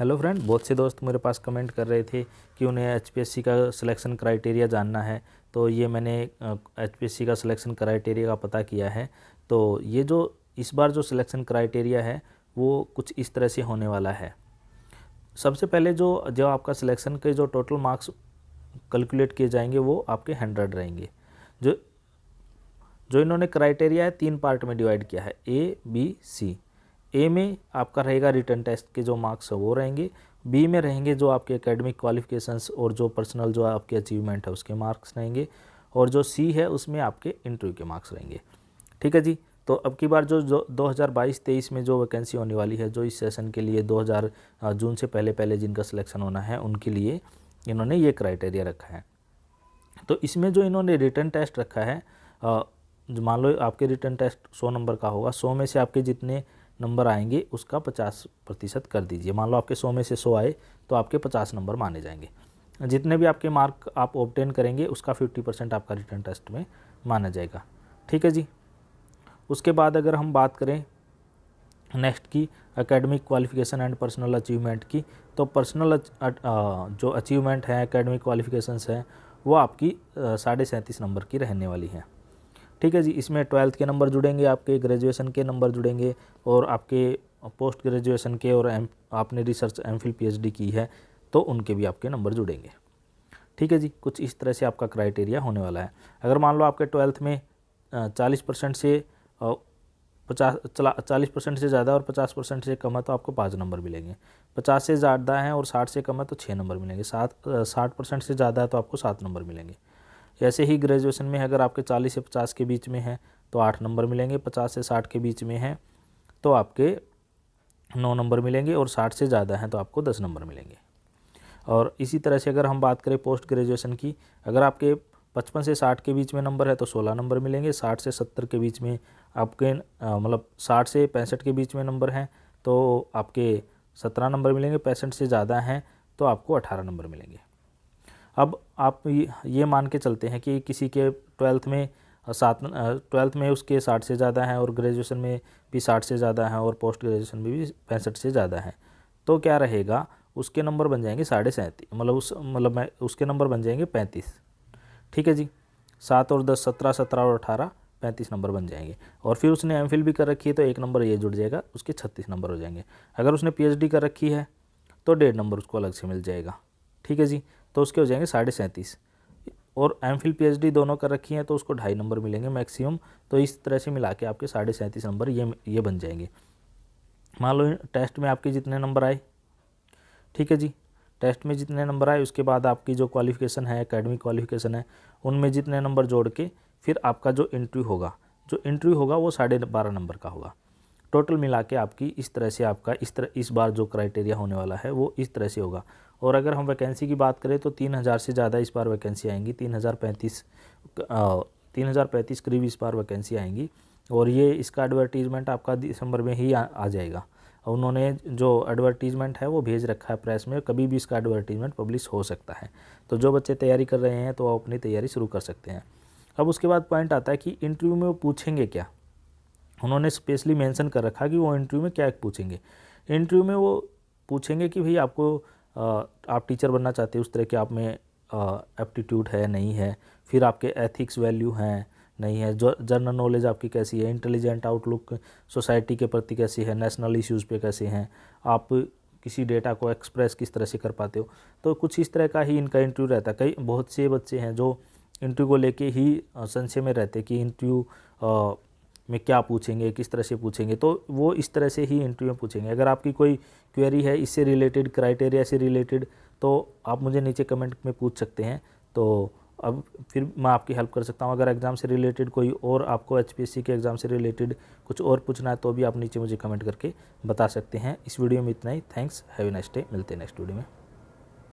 Hello friend, बहुत से दोस्त मेरे पास कमेंट कर रहे थे कि उन्हें एचपीएससी का सिलेक्शन क्राइटेरिया जानना है। तो ये मैंने एचपीएससी का सिलेक्शन क्राइटेरिया का पता किया है। तो ये जो इस बार जो सिलेक्शन क्राइटेरिया है वो कुछ इस तरह से होने वाला है। सबसे पहले जो जो आपका सिलेक्शन के जो टोटल मार्क्स कैलकुलेट किए जाएंगे वो आपके 100 रहेंगे। जो जो इन्होंने क्राइटेरिया है 3 पार्ट में डिवाइड किया है, ए बी सी। ए में आपका रहेगा रिटन टेस्ट के जो मार्क्स है वो रहेंगे। बी में रहेंगे जो आपके एकेडमिक क्वालिफिकेशंस और जो पर्सनल जो आपके अचीवमेंट है उसके मार्क्स रहेंगे। और जो सी है उसमें आपके इंटरव्यू के मार्क्स रहेंगे। ठीक है जी। तो अब की बार जो 2022-23 में जो वैकेंसी होने वाली है, जो इस सेशन के लिए 2000 जून से पहले पहले जिनका सिलेक्शन होना है उनके लिए इन्होंने ये क्राइटेरिया रखा है। तो इसमें जो इन्होंने रिटन टेस्ट रखा है, मान लो आपके रिटन टेस्ट 100 नंबर का होगा, 100 में से आपके जितने नंबर आएंगे उसका 50% कर दीजिए। मान लो आपके 100 में से 100 आए तो आपके 50 नंबर माने जाएंगे। जितने भी आपके मार्क आप ऑब्टेन करेंगे उसका 50% आपका रिटन टेस्ट में माना जाएगा। ठीक है जी। उसके बाद अगर हम बात करें नेक्स्ट की academic qualification and personal achievement की, तो पर्सनल जो अचीवमेंट है, एकेडमिक क्वालिफिकेशंस है, वो आपकी 37.5 नंबर की रहने वाली है। ठीक है जी। इसमें 12th के नंबर जुड़ेंगे, आपके ग्रेजुएशन के नंबर जुड़ेंगे और आपके पोस्ट ग्रेजुएशन के, और आपने रिसर्च एमफिल पीएचडी की है तो उनके भी आपके नंबर जुड़ेंगे। ठीक है जी। कुछ इस तरह से आपका क्राइटेरिया होने वाला है। अगर मान लो आपके 12th में 40% से 40% से ज़्यादा और 50% से कम है तो आपको 5 नंबर मिलेंगे। 50 से ज़्यादा है और 60 से कम है तो 6 नंबर मिलेंगे। 60% से ज़्यादा है तो आपको 7 नंबर मिलेंगे। ऐसे ही ग्रेजुएशन में अगर आपके 40 से 50 के बीच में है तो 8 नंबर मिलेंगे। 50 से 60 के बीच में है तो आपके 9 नंबर मिलेंगे और 60 से ज़्यादा है तो आपको 10 नंबर मिलेंगे। और इसी तरह से अगर हम बात करें पोस्ट ग्रेजुएशन की, अगर आपके 55 से 60 के बीच में नंबर है तो 16 नंबर मिलेंगे। 60 से 70 के बीच में आपके मतलब 60 से 65 के बीच में नंबर हैं तो आपके 17 नंबर मिलेंगे। 65 से ज़्यादा हैं तो आपको 18 नंबर मिलेंगे। अब आप ये मान के चलते हैं कि किसी के 12th में उसके 60 से ज़्यादा हैं और ग्रेजुएशन में भी 60 से ज़्यादा हैं और पोस्ट ग्रेजुएशन में भी 65 से ज़्यादा हैं, तो क्या रहेगा, उसके नंबर बन जाएंगे 37.5, उसके नंबर बन जाएंगे 35। ठीक है जी। 7 और 10 17, 17 और 18 35 नंबर बन जाएंगे। और फिर उसने एमफिल भी कर रखी है तो 1 नंबर ये जुड़ जाएगा, उसके 36 नंबर हो जाएंगे। अगर उसने पीएचडी कर रखी है तो 1.5 नंबर उसको अलग से मिल जाएगा। ठीक है जी। तो उसके हो जाएंगे 37.5। और एमफिल पीएचडी दोनों कर रखी हैं तो उसको 2.5 नंबर मिलेंगे मैक्सिमम। तो इस तरह से मिला के आपके 37.5 नंबर ये बन जाएंगे। मान लो टेस्ट में आपके जितने नंबर आए, ठीक है जी, टेस्ट में जितने नंबर आए उसके बाद आपकी जो क्वालिफिकेशन है, एकेडमिक क्वालिफिकेशन है, उनमें जितने नंबर जोड़ के फिर आपका जो इंटरव्यू होगा वो 12.5 नंबर का होगा। टोटल मिला के आपकी इस तरह से आपका इस बार जो क्राइटेरिया होने वाला है वो इस तरह से होगा। और अगर हम वैकेंसी की बात करें तो 3000 से ज़्यादा इस बार वैकेंसी आएंगी। 3035 करीब इस बार वैकेंसी आएंगी। और ये इसका एडवर्टीज़मेंट आपका दिसंबर में ही आ जाएगा। उन्होंने जो एडवर्टीज़मेंट है वो भेज रखा है प्रेस में, कभी भी इसका एडवर्टीज़मेंट पब्लिश हो सकता है। तो जो बच्चे तैयारी कर रहे हैं तो वो अपनी तैयारी शुरू कर सकते हैं। अब उसके बाद पॉइंट आता है कि इंटरव्यू में वो पूछेंगे क्या। उन्होंने स्पेशली मेंशन कर रखा कि वो इंटरव्यू में क्या पूछेंगे। इंटरव्यू में वो पूछेंगे कि भाई आपको आप टीचर बनना चाहते हैं, उस तरह के आप में एप्टीट्यूड है नहीं है, फिर आपके एथिक्स वैल्यू हैं नहीं है, जो जनरल नॉलेज आपकी कैसी है, इंटेलिजेंट आउटलुक सोसाइटी के प्रति कैसी है, नेशनल इश्यूज़ पे कैसे हैं, आप किसी डेटा को एक्सप्रेस किस तरह से कर पाते हो। तो कुछ इस तरह का ही इनका इंटरव्यू रहता है। बहुत से बच्चे हैं जो इंटरव्यू को लेके ही संशय में रहते कि इंटरव्यू में क्या पूछेंगे, किस तरह से पूछेंगे। तो वो इस तरह से ही इंटरव्यू में पूछेंगे। अगर आपकी कोई क्वेरी है इससे रिलेटेड, क्राइटेरिया से रिलेटेड, तो आप मुझे नीचे कमेंट में पूछ सकते हैं। तो अब फिर मैं आपकी हेल्प कर सकता हूँ। अगर एग्ज़ाम से रिलेटेड कोई और आपको एचपीएससी के एग्ज़ाम से रिलेटेड कुछ और पूछना है तो भी आप नीचे मुझे कमेंट करके बता सकते हैं। इस वीडियो में इतना ही। Thanks, have a nice day. मिलते हैं नेक्स्ट वीडियो में।